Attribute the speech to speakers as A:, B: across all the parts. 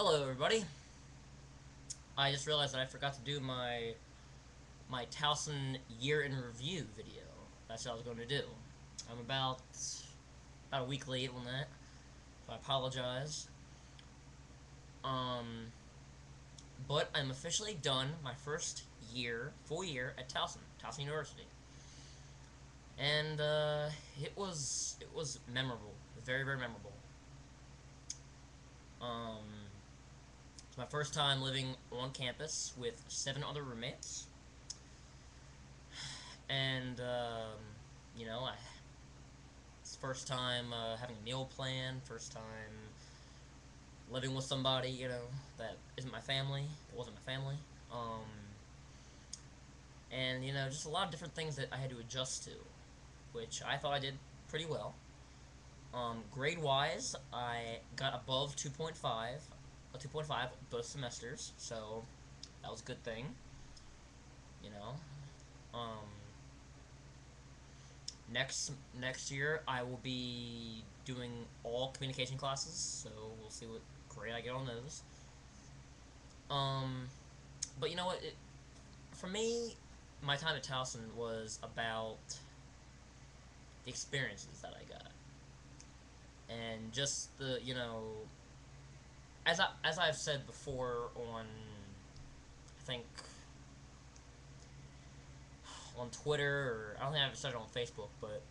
A: Hello, everybody. I just realized that I forgot to do my Towson year in review video. That's what I was going to do. I'm about a week late on that, so I apologize. Um, but I'm officially done my first full year at Towson University, and it was memorable, very very memorable. Um, it's my first time living on campus with 7 other roommates. And you know, it's first time having a meal plan, first time living with somebody, that isn't my family, that wasn't my family. Um, and just a lot of different things that I had to adjust to, which I thought I did pretty well. Grade wise, I got above 2.5, a 2.5 both semesters, so that was a good thing, you know. Um, next year, I will be doing all communication classes, so we'll see what grade I get on those. Um, but you know what? For me, my time at Towson was about the experiences that I got, and just as I've said before I think on Twitter, or I don't think I've said it on Facebook, but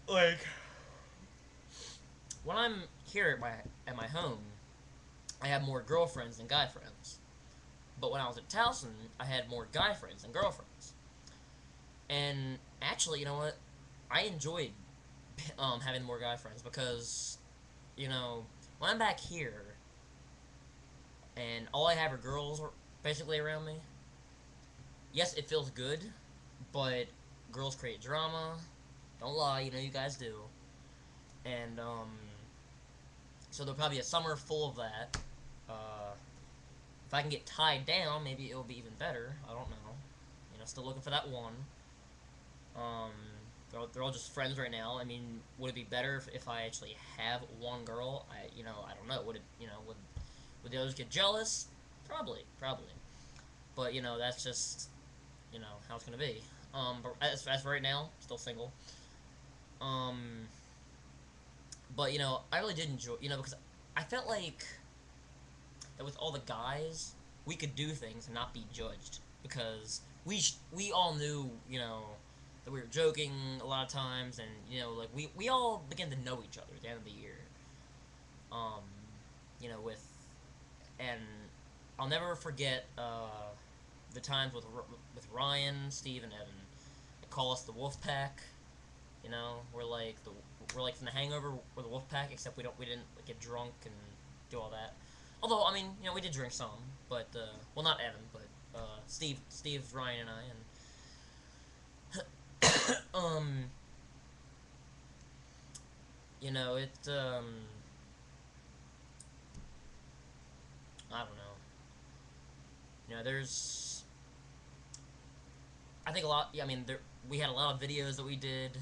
A: like when I'm here at my home, I have more girlfriends than guy friends. But when I was at Towson, I had more guy friends than girlfriends. And actually, you know what? I enjoyed having more guy friends because, when I'm back here and all I have are girls basically around me, yes, it feels good, but girls create drama. Don't lie, you guys do. And, so there'll probably be a summer full of that. If I can get tied down, maybe it'll be even better. I don't know. Still looking for that one. Um, they're all just friends right now. I mean, would it be better if I actually have one girl? I don't know. Would the others get jealous? Probably. But that's just how it's gonna be. But as for right now, still single. Um, but I really did enjoy, because I felt like that with all the guys, we could do things and not be judged because we all knew, that we were joking a lot of times, and like we all began to know each other at the end of the year. Um, with and I'll never forget the times with Ryan, Steve, and Evan. They call us the Wolf Pack. We're like from The Hangover. We're the Wolf Pack, except we didn't like, get drunk and do all that. Although I mean, we did drink some, but well, not Evan, but Steve, Ryan, and I, and it I don't know. There's I think a lot. Yeah, I mean, we had a lot of videos that we did,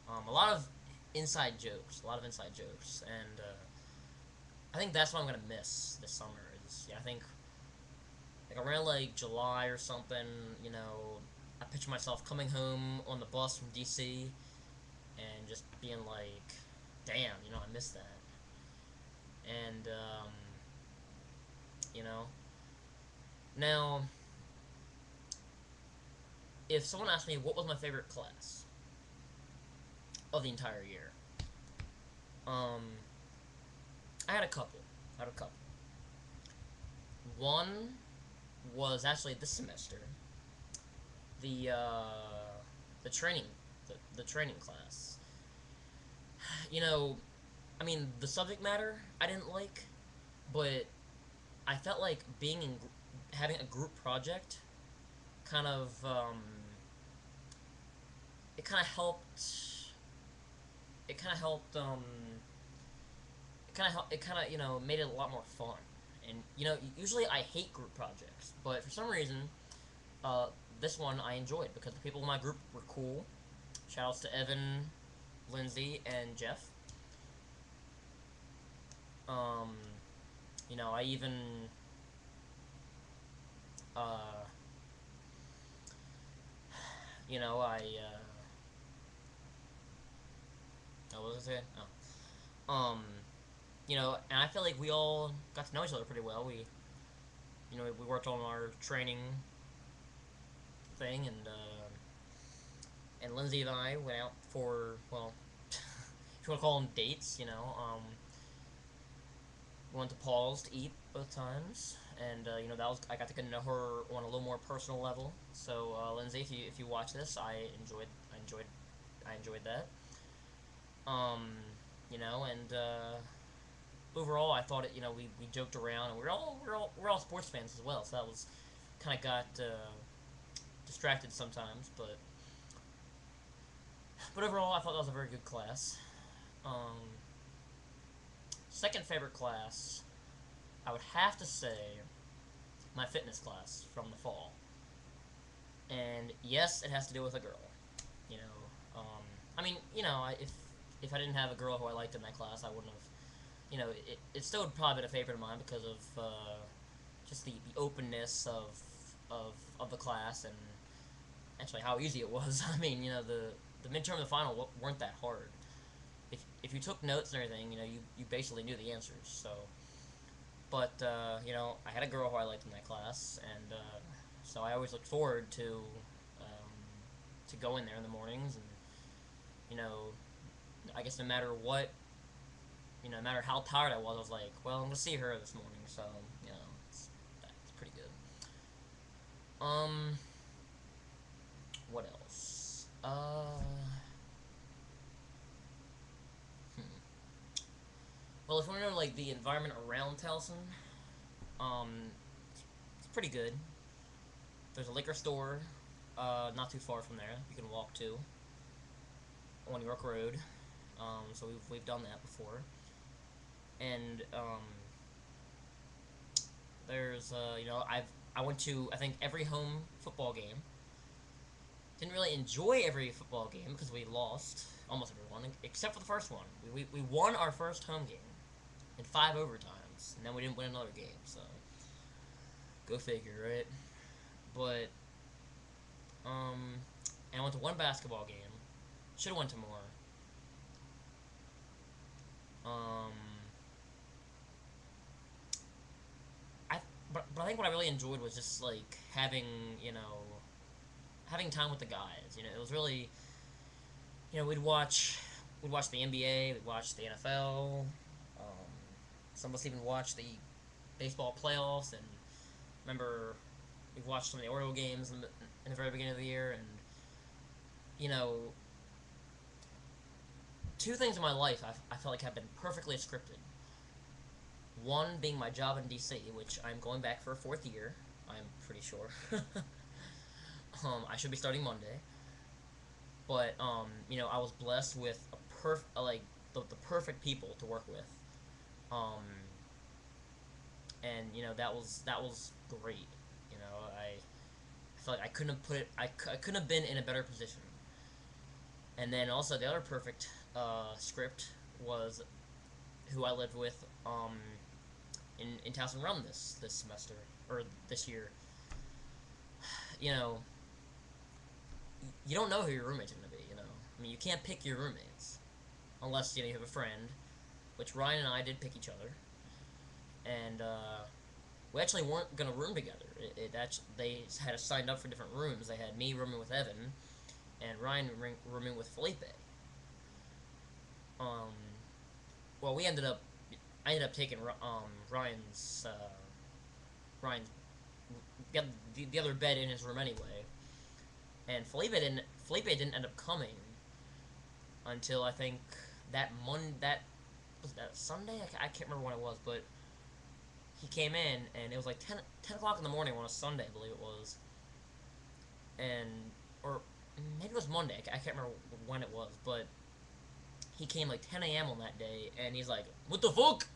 A: a lot of inside jokes, and I think that's what I'm gonna miss this summer. I think like around like July or something. I picture myself coming home on the bus from DC and just being like, "Damn, I miss that." And you know, now if someone asked me what was my favorite class of the entire year, um, I had a couple. One was actually this semester. The the training the training class. You know, I mean the subject matter I didn't like, but I felt like having a group project kind of it kind of helped it kind of helped it kind of made it a lot more fun. And usually I hate group projects, but for some reason uh, this one I enjoyed because the people in my group were cool. Shoutouts to Evan, Lindsay, and Jeff. Um, I even uh, what was I saying? Oh. And I feel like we all got to know each other pretty well. We worked on our training thing, and Lindsay and I went out for, well, if you want to call them dates. We went to Paul's to eat both times, and that was I got to get to know her on a little more personal level. So Lindsay, if you watch this, I enjoyed that. Um, and overall, I thought we joked around, and we're all sports fans as well, so that was kind of got distracted sometimes, but overall, I thought that was a very good class. Um, Second favorite class, I would have to say my fitness class from the fall, and yes, it has to do with a girl. You know, I mean, if I didn't have a girl who I liked in that class, I wouldn't have. It still would probably been a favorite of mine because of just the openness of the class, and actually how easy it was. I mean, the midterm and the final weren't that hard. If you took notes and everything, you basically knew the answers. So, but I had a girl who I liked in that class, and so I always looked forward to going there in the mornings, and I guess no matter how tired I was like, well, I'm gonna see her this morning, so that's pretty good. Um, what else? Hmm. Well, if you want to know like the environment around Towson, um, it's pretty good. There's a liquor store, not too far from there. You can walk to on York Road. So we've done that before, and there's I went to I think every home football game. Didn't really enjoy every football game because we lost almost everyone except for the first one. We won our first home game in 5 overtimes, and then we didn't win another game. So go figure, right? But and I went to one basketball game. Should have went to more. Um, I but I think what I really enjoyed was just like having time with the guys. It was really we'd watch the NBA, we'd watch the NFL. Um, some of us even watched the baseball playoffs, and remember we watched some of the Oriole games in the very beginning of the year, and you know two things in my life I felt like have been perfectly scripted. One being my job in DC, which I'm going back for a fourth year. I'm pretty sure. I should be starting Monday, but I was blessed with like the perfect people to work with, um, and that was great. I feel like I couldn't have put it. I couldn't have been in a better position. And then also the other perfect script was who I lived with in Towson Run this semester or this year. You know, you don't know who your roommate's gonna be. I mean, you can't pick your roommates unless you have a friend, which Ryan and I did pick each other, and we actually weren't gonna room together. They had us signed up for different rooms. They had me rooming with Evan, and Ryan rooming with Felipe. Um, well, I ended up taking Ryan's the other bed in his room anyway, and Felipe didn't end up coming until I think that was that Sunday. I can't remember when it was, but he came in and it was like 10 o'clock in the morning on a Sunday, I believe it was, and or maybe it was Monday. I can't remember when it was, but he came like 10 a.m. on that day, and he's like, "What the fuck?"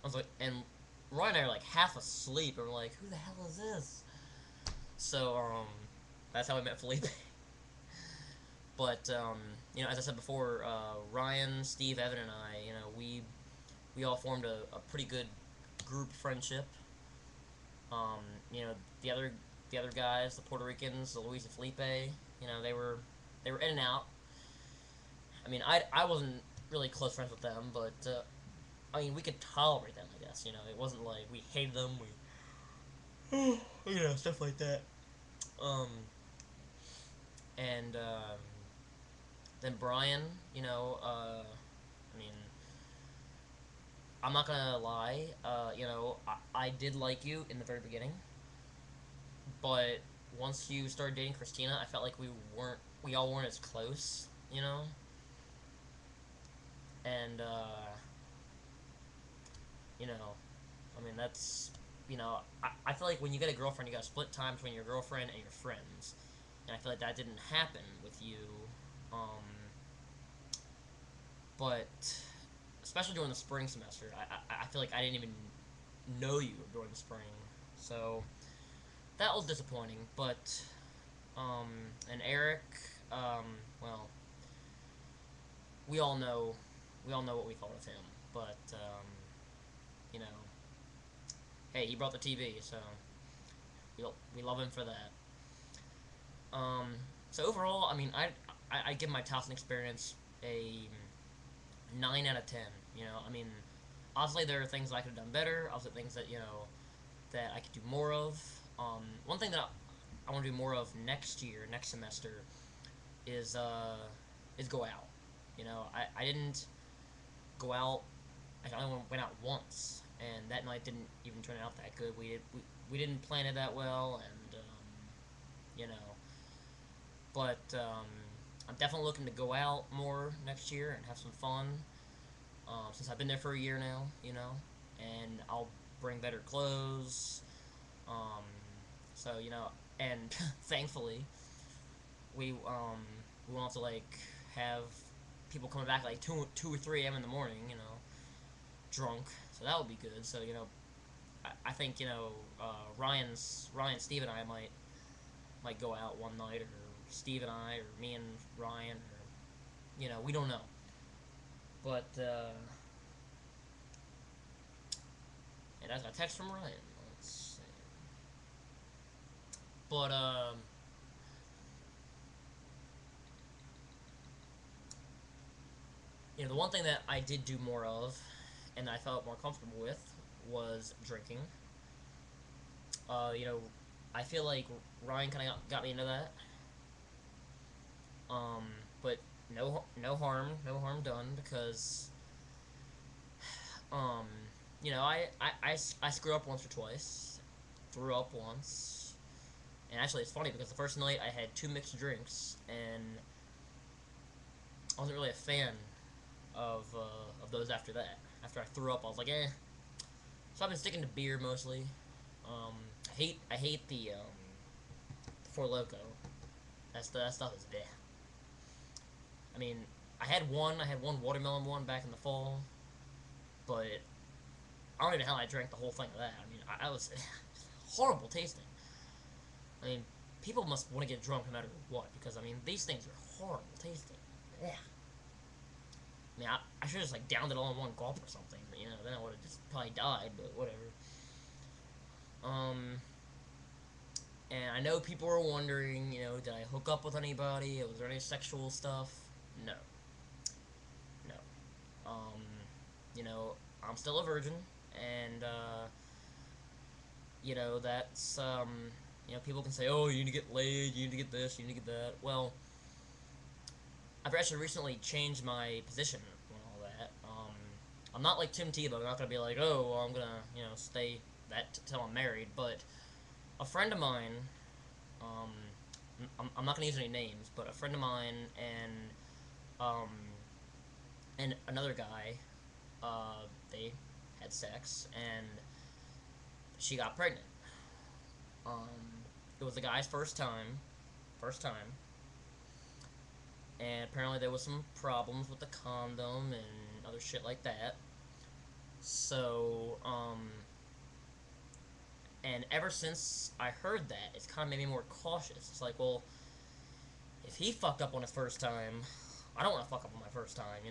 A: I was like, and Ryan and I are like half asleep, and we're like, "Who the hell is this?" So that's how we met Felipe. But as I said before, Ryan, Steve, Evan, and I, we all formed a pretty good group friendship. Um, you know, the other the other guys, the Puerto Ricans, the Luis and Felipe, you know, they were in and out. I mean, I wasn't really close friends with them, but I mean, we could tolerate them. I guess, you know, it wasn't like we hated them. You know, stuff like that. Um, and then Brian, you know, I mean, I'm not gonna lie. You know, I did like you in the very beginning, but once you started dating Christina, I felt like we all weren't as close. You know, and you know, I mean, that's, you know, I feel like when you get a girlfriend, you gotta split time between your girlfriend and your friends, and I feel like that didn't happen with you. Um, but especially during the spring semester, I feel like I didn't even know you during the spring, so that was disappointing. But um, and Eric, um, well, we all know we all know what we thought of him, but you know, hey, he brought the TV, so we love him for that. Um, so overall, I mean, I give my Towson experience a 9 out of 10. You know, I mean, obviously there are things I could have done better. Obviously things that, you know, that I could do more of. One thing that I want to do more of next year, next semester, is go out. You know, I didn't go out. I only went out once, and that night didn't even turn out that good. We didn't plan it that well, and you know, but I'm definitely looking to go out more next year and have some fun. Since I've been there for a year now, you know, and I'll bring better clothes. Um, so you know, and thankfully, we want to like have people coming back like 2 or 3 a.m. in the morning, you know, drunk. So that would be good. So you know, I think, you know, Ryan, Steve, and I might go out one night, or Steve and I, or me and Ryan, or you know, we don't know. But and I got a text from Ryan. Let's see. But you know, the one thing that I did do more of, and I felt more comfortable with, was drinking. You know, I feel like Ryan kind of got me into that. Um, but no harm done, because um, you know, I screwed up once or twice, threw up once, and actually it's funny because the first night I had two mixed drinks, and I wasn't really a fan of those after that. After I threw up, I was like, eh. So I've been sticking to beer mostly. I hate the Four Loco. That stuff is bleh. I mean, I had one watermelon one back in the fall, but I don't even know how I drank the whole thing of that. I mean, I was horrible tasting. I mean, people must want to get drunk no matter what, because I mean, these things are horrible tasting. Yeah. I mean, I should have just like downed it all in one gulp or something, but you know, then I would have just probably died. But whatever. Um, and I know people are wondering, you know, did I hook up with anybody? Was there any sexual stuff? No, no. Um, you know, I'm still a virgin, and you know, that's you know, people can say, oh, you need to get laid, you need to get this, you need to get that. Well, I've actually recently changed my position on all that. I'm not like Tim Tebow. I'm not gonna be like, oh, well, I'm gonna, you know, stay that till I'm married. But a friend of mine, um, I'm not gonna use any names, but a friend of mine um, and another guy, they had sex, and she got pregnant. It was the guy's first time, and apparently there was some problems with the condom and other shit like that. So, and ever since I heard that, it's kind of made me more cautious. It's like, well, if he fucked up on his first time, I don't want to fuck up on my first time,